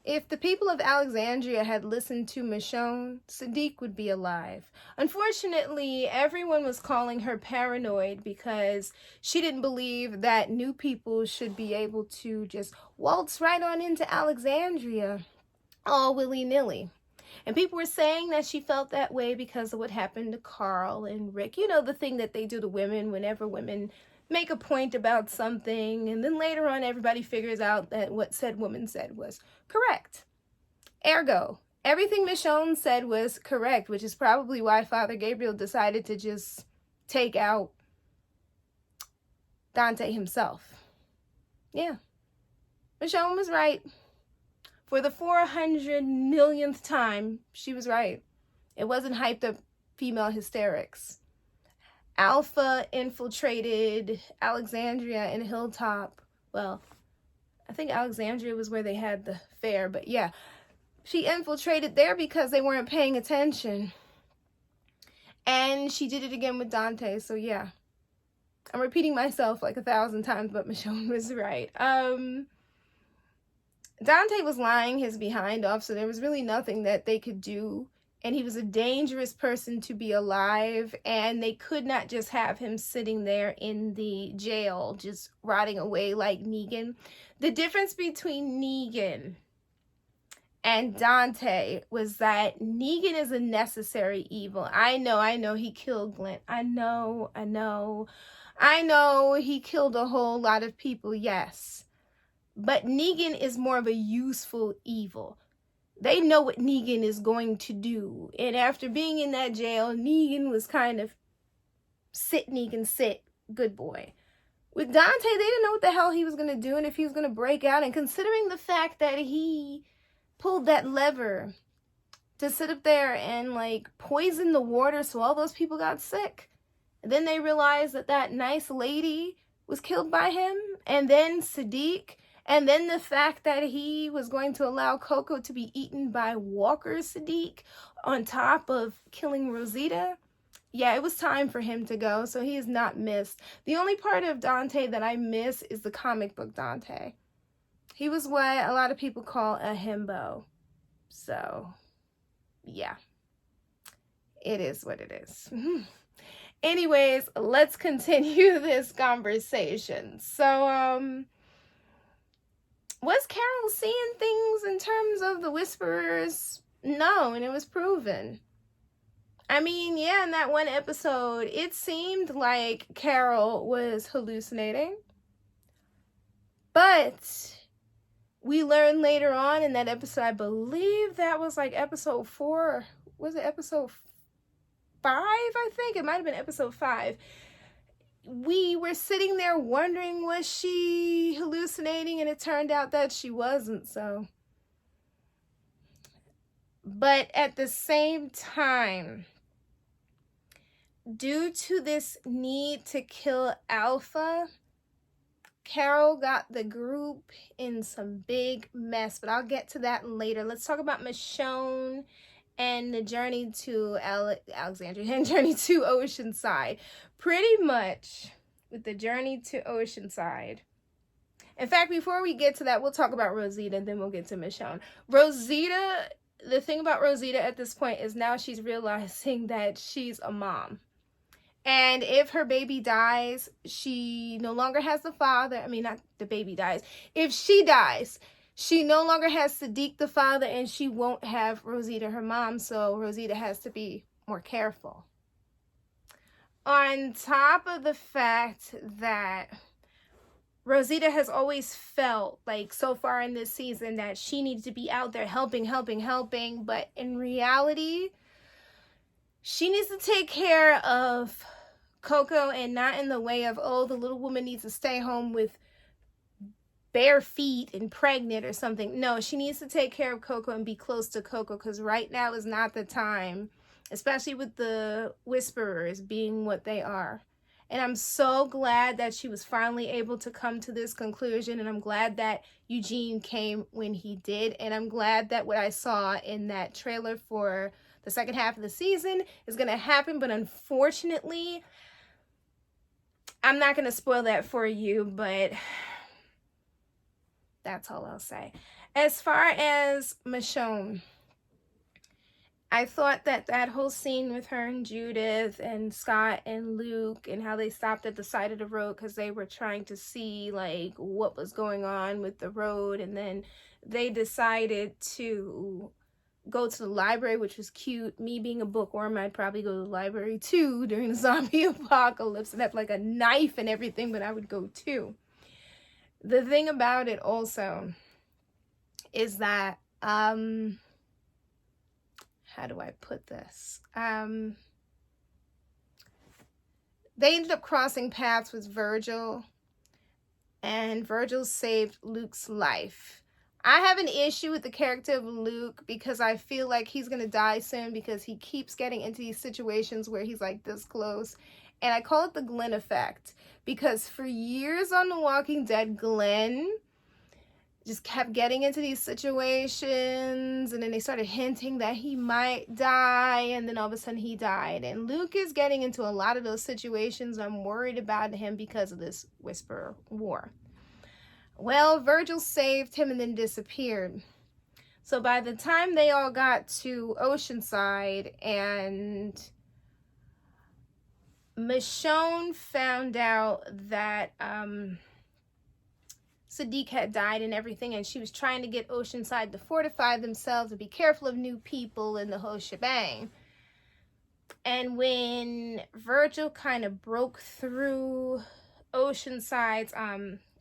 If the people of Alexandria had listened to Michonne, Sadiq would be alive. Unfortunately, everyone was calling her paranoid because she didn't believe that new people should be able to just waltz right on into Alexandria all willy-nilly. And people were saying that she felt that way because of what happened to Carl and Rick. You know, the thing that they do to women whenever women make a point about something, and then later on everybody figures out that what said woman said was correct. Ergo, everything Michonne said was correct, which is probably why Father Gabriel decided to just take out Dante himself. Yeah, Michonne was right. For the 400 millionth time, she was right. It wasn't hyped up female hysterics. Alpha infiltrated Alexandria and Hilltop. Well, I think Alexandria was where they had the fair, but yeah. She infiltrated there because they weren't paying attention. And she did it again with Dante, so yeah. I'm repeating myself like 1,000 times, but Michonne was right. Dante was lying his behind off, so there was really nothing that they could do. And he was a dangerous person to be alive, and they could not just have him sitting there in the jail, just rotting away like Negan. The difference between Negan and Dante was that Negan is a necessary evil. I know he killed Glenn. I know he killed a whole lot of people, yes. But Negan is more of a useful evil. They know what Negan is going to do. And after being in that jail, Negan was kind of sit, Negan, sit, good boy. With Dante, they didn't know what the hell he was going to do and if he was going to break out. And considering the fact that he pulled that lever to sit up there and like poison the water so all those people got sick. And then they realized that that nice lady was killed by him. And then Sadiq. And then the fact that he was going to allow Coco to be eaten by Walker Sadiq on top of killing Rosita. Yeah, it was time for him to go, so he is not missed. The only part of Dante that I miss is the comic book Dante. He was what a lot of people call a himbo. So, yeah. It is what it is. Anyways, let's continue this conversation. So, was Carol seeing things in terms of the Whisperers? No, and it was proven. I mean, yeah, in that one episode, it seemed like Carol was hallucinating. But we learned later on in that episode, I believe that was like episode 4. Was it episode 5, I think? It might have been episode 5. We were sitting there wondering, was she hallucinating? And it turned out that she wasn't, so. But at the same time, due to this need to kill Alpha, Carol got the group in some big mess. But I'll get to that later. Let's talk about Michonne and the journey to Alexandria and journey to Oceanside. Pretty much with the journey to Oceanside. In fact, before we get to that, we'll talk about Rosita and then we'll get to Michonne. Rosita, the thing about Rosita at this point is now she's realizing that she's a mom. And if her baby dies, she no longer has the father. I mean, not the baby dies. If she dies, she no longer has Sadiq the father, and she won't have Rosita her mom, so Rosita has to be more careful. On top of the fact that Rosita has always felt like so far in this season that she needs to be out there helping, but in reality, she needs to take care of Coco and not in the way of, oh, the little woman needs to stay home with bare feet and pregnant or something. No, she needs to take care of Coco and be close to Coco because right now is not the time, especially with the Whisperers being what they are. And I'm so glad that she was finally able to come to this conclusion, and I'm glad that Eugene came when he did, and I'm glad that what I saw in that trailer for the second half of the season is going to happen, but unfortunately, I'm not going to spoil that for you, but That's all I'll say. As far as Michonne, I thought that that whole scene with her and Judith and Scott and Luke and how they stopped at the side of the road because they were trying to see like what was going on with the road, and then they decided to go to the library, which was cute. Me being a bookworm, I'd probably go to the library too during the zombie apocalypse and have like a knife and everything, but I would go too. The thing about it also is that how do I put this? They ended up crossing paths with Virgil, and Virgil saved Luke's life. I have an issue with the character of Luke because I feel like he's going to die soon because he keeps getting into these situations where he's like this close. And I call it the Glenn effect because for years on The Walking Dead, Glenn just kept getting into these situations, and then they started hinting that he might die, and then all of a sudden he died. And Luke is getting into a lot of those situations. I'm worried about him because of this Whisper War. Well, Virgil saved him and then disappeared. So by the time they all got to Oceanside and Michonne found out that Sadiq had died and everything, and she was trying to get Oceanside to fortify themselves and be careful of new people and the whole shebang. And when Virgil kind of broke through Oceanside's,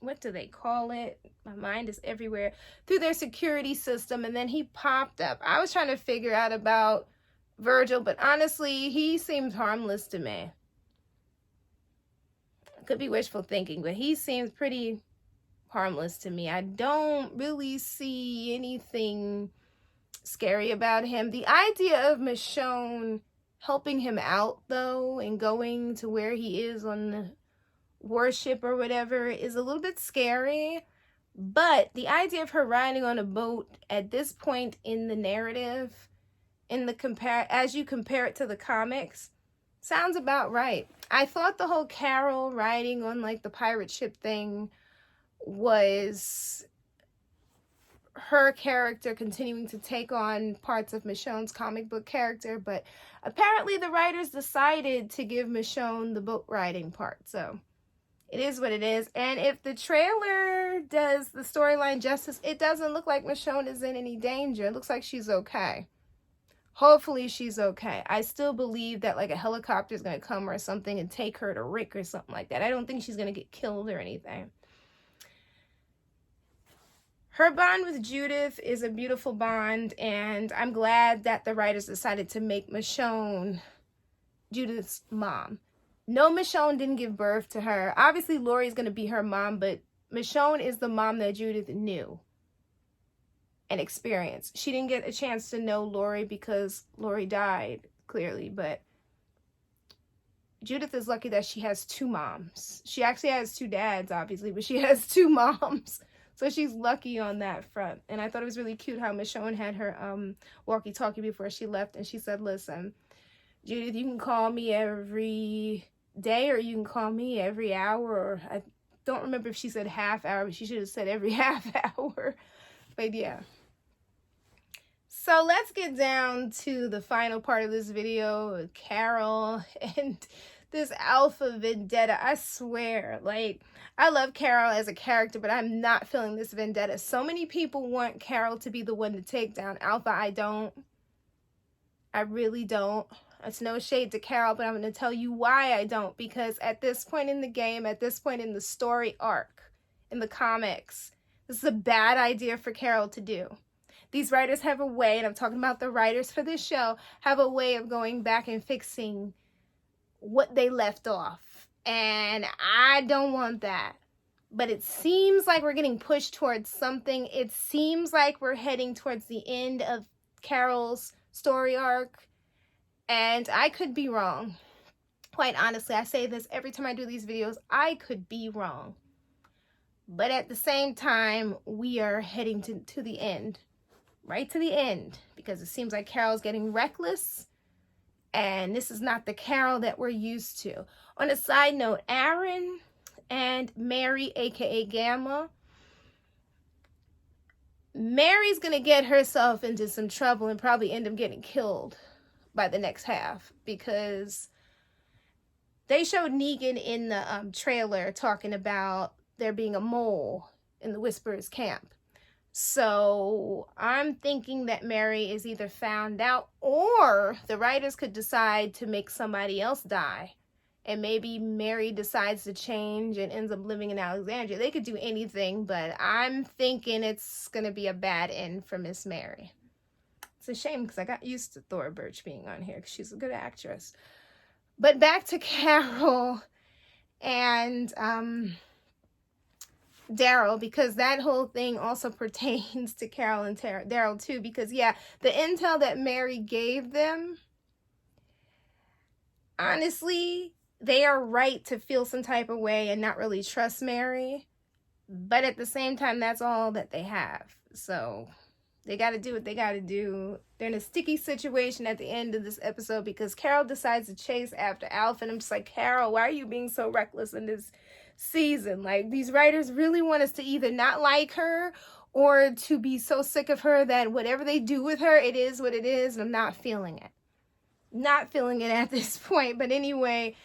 what do they call it? My mind is everywhere. Through their security system, and then he popped up. I was trying to figure out about Virgil, but honestly, he seems harmless to me. Could be wishful thinking, but he seems pretty harmless to me. I don't really see anything scary about him. The idea of Michonne helping him out, though, and going to where he is on the warship or whatever is a little bit scary. But the idea of her riding on a boat at this point in the narrative, as you compare it to the comics, sounds about right. I thought the whole Carol riding on like the pirate ship thing was her character continuing to take on parts of Michonne's comic book character, but apparently the writers decided to give Michonne the boat riding part, so it is what it is. And if the trailer does the storyline justice, it doesn't look like Michonne is in any danger. It looks like she's okay. Hopefully she's okay. I still believe that like a helicopter is going to come or something and take her to Rick or something like that. I don't think she's going to get killed or anything. Her bond with Judith is a beautiful bond, and I'm glad that the writers decided to make Michonne Judith's mom. No, Michonne didn't give birth to her. Obviously, Lori's going to be her mom, but Michonne is the mom that Judith knew and experienced. She didn't get a chance to know Lori because Lori died, clearly, but Judith is lucky that she has two moms. She actually has two dads, obviously, but she has two moms. So she's lucky on that front. And I thought it was really cute how Michonne had her walkie-talkie before she left. And she said, listen, Judith, you can call me every day or you can call me every hour. Or I don't remember if she said half hour, but she should have said every half hour. But yeah. So let's get down to the final part of this video with Carol and this alpha vendetta. I swear, like, I love Carol as a character, but I'm not feeling this vendetta. So many people want Carol to be the one to take down Alpha. I don't. I really don't. It's no shade to Carol, but I'm going to tell you why I don't. Because at this point in the game, at this point in the story arc, in the comics, this is a bad idea for Carol to do. These writers have a way, and I'm talking about the writers for this show, have a way of going back and fixing what they left off. And I don't want that. But it seems like we're getting pushed towards something. It seems like we're heading towards the end of Carol's story arc. And I could be wrong. Quite honestly, I say this every time I do these videos. I could be wrong. But at the same time, we are heading to the end. Right to the end. Because it seems like Carol's getting reckless. And this is not the Carol that we're used to. On a side note, Aaron and Mary, aka Gamma, Mary's going to get herself into some trouble and probably end up getting killed by the next half, because they showed Negan in the trailer talking about there being a mole in the Whisperers camp. So I'm thinking that Mary is either found out, or the writers could decide to make somebody else die. And maybe Mary decides to change and ends up living in Alexandria. They could do anything, but I'm thinking it's going to be a bad end for Miss Mary. It's a shame, because I got used to Thora Birch being on here because she's a good actress. But back to Carol and Daryl, because that whole thing also pertains to Carol and Daryl too, because yeah, the intel that Mary gave them, honestly, they are right to feel some type of way and not really trust Mary, but at the same time, that's all that they have. So they got to do what they got to do. They're in a sticky situation at the end of this episode because Carol decides to chase after Alf, and I'm just like, Carol, why are you being so reckless in this season? Like, these writers really want us to either not like her or to be so sick of her that whatever they do with her, it is what it is, and I'm not feeling it. Not feeling it at this point. But anyway,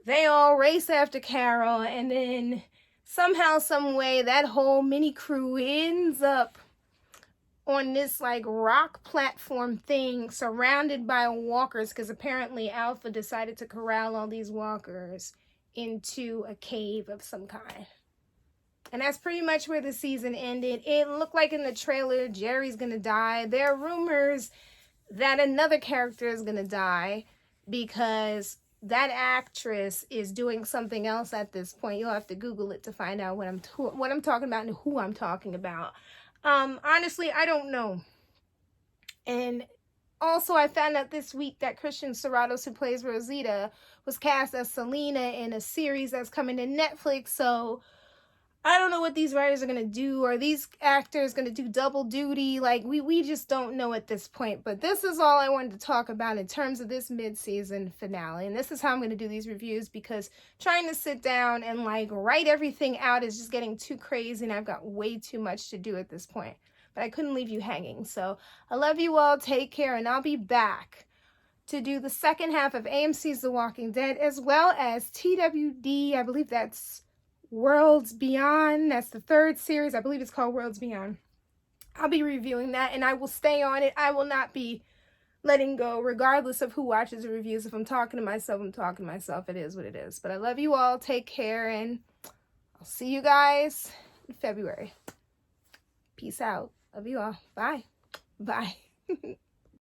they all race after Carol, and then somehow, some way, that whole mini crew ends up on this like rock platform thing surrounded by walkers, because apparently Alpha decided to corral all these walkers into a cave of some kind. And that's pretty much where the season ended. It looked like in the trailer Jerry's gonna die. There are rumors that another character is gonna die, because that actress is doing something else at this point. You'll have to Google it to find out what I'm talking about and who I'm talking about. Honestly, I don't know. And also, I found out this week that Christian Serratos, who plays Rosita, was cast as Selena in a series that's coming to Netflix. So I don't know what these writers are going to do. Are these actors going to do double duty? Like, we just don't know at this point. But this is all I wanted to talk about in terms of this mid-season finale. And this is how I'm going to do these reviews, because trying to sit down and, like, write everything out is just getting too crazy, and I've got way too much to do at this point. But I couldn't leave you hanging. So I love you all. Take care, and I'll be back to do the second half of AMC's The Walking Dead, as well as TWD. I believe that's Worlds Beyond. That's the third series. I believe it's called Worlds Beyond. I'll be reviewing that, and I will stay on it. I will not be letting go, regardless of who watches the reviews. If I'm talking to myself, I'm talking to myself. It is what it is. But I love you all. Take care, and I'll see you guys in February. Peace out. Love you all. Bye. Bye.